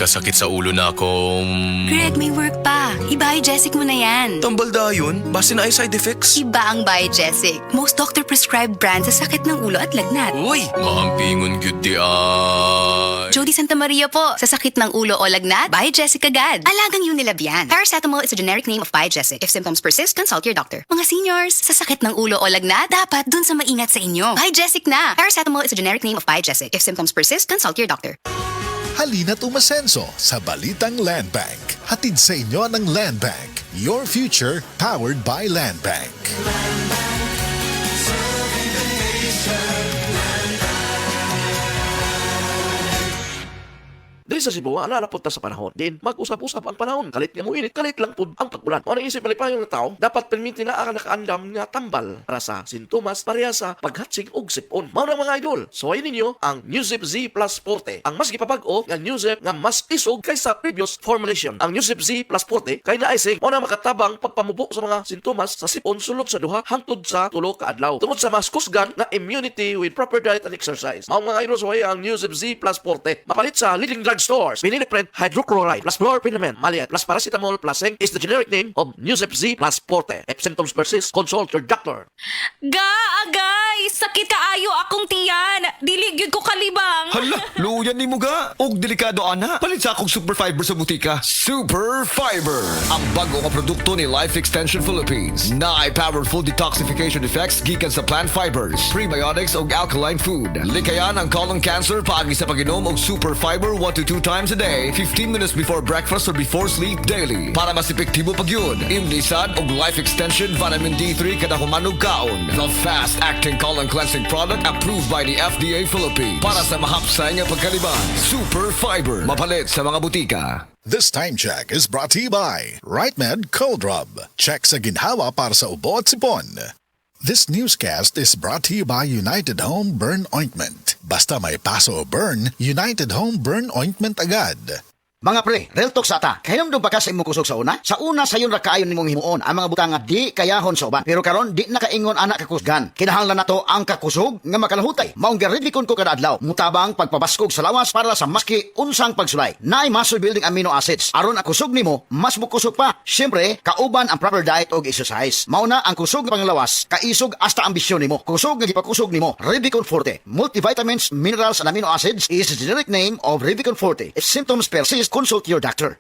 nagkasakit sa ulo na akong... Greg, may work pa. I-Biogesic mo na yan. Tambal yun? Base na ay side effects? Iba ang Biogesic. Most doctor-prescribed brand sa sakit ng ulo at lagnat. Uy! Maampingon gyud di ay. Jody Santa Maria po. Sa sakit ng ulo o lagnat, Biogesic agad. Alagang Unilab yan. Paracetamol is a generic name of Biogesic. If symptoms persist, consult your doctor. Mga seniors, sa sakit ng ulo o lagnat, dapat dun sa maingat sa inyo. Biogesic na. Paracetamol is a generic name of Biogesic. If symptoms persist, consult your doctor. Halina't umasenso sa Balitang Land Bank. Hatid sa inyo ng Land Bank. Your future powered by Land Bank. Dili sa Cebu, napunta sa panahon. Din, mag-usap-usap ang panahon. Kalit nga mo init, kalit lang po ang pag-ulan. O naisip malipayong ng tao, dapat permiti na ang nakaandam nga tambal para sa sintomas pareha sa paghatsig og sipon. Mao na mga idol, suwayin ninyo ang Newzip Z Plus Forte. Ang mas gipapag-o nga Newzip nga mas isog kaysa previous formulation. Ang Newzip Z Plus Forte kay naisig mao na makatabang pagpamubo sa mga sintomas sa sipon sulod sa duha hangtod sa 3 ka adlaw. Tungod sa mas kusgan na immunity with proper diet and exercise. Mao mga idol, suwayin ang Newzip Z Plus Forte. Mapalit sa leading drug stores. Vinylipred hydrochloride plus fluorphenamine maliat plus paracetamol plus zinc is the generic name of Newzip Z Plus Forte. If symptoms persist, consult your doctor. Agay! Sakit kaayo akong tiyan! Dili gyud ko kalibang! Hala, luyan ni mo ga. Og delikado ana. Palit sa akong Super Fiber sa butika. Super Fiber, ang bago nga produkto ni Life Extension Philippines. Na ay powerful detoxification effects gikan sa plant fibers, prebiotics og alkaline food. Likayan ang colon cancer paagi sa pag-inom og Super Fiber 1 to 2 times a day, 15 minutes before breakfast or before sleep daily. Para mas epektibo pag yun, Imnisad og Life Extension Vitamin D3 kada humanog kaon. The fast-acting colon cleansing product approved by the FDA Philippines. Para sa mahapsay nga pagkaliban, Super Fiber. Mapalit sa mga butika. This time check is brought to you by RightMed Cold Rub. Check sa ginhawa para sa ubo at sipon. This newscast is brought to you by United Home Burn Ointment. Basta may paso o burn, United Home Burn Ointment agad. Mga pre, real talk sa ata. Kayong doon ba ka sa imong kusog sa una? Sa una sayon ra kaayon nimong himuon ang mga butang nga di kayahon sa uban. Pero karon di nakaingon anak kakusgan. Kinahanglan nato ang kakusog nga makalahutay. Maong giridikon ko kada adlaw. Mutabang pagpabaskog sa lawas para sa maski unsang pagsulay. Naay muscle building amino acids. Aron ang kusog nimo, mas mukusog pa. Syempre, kauban ang proper diet og exercise. Mao na ang kusog nga panglawas, kaisog hasta ambisyon nimo. Kusog nga gipakusog nimo, Revicon Forte. Multivitamins, minerals and amino acids is the generic name of Revicon Forte. If symptoms persist, consult your doctor.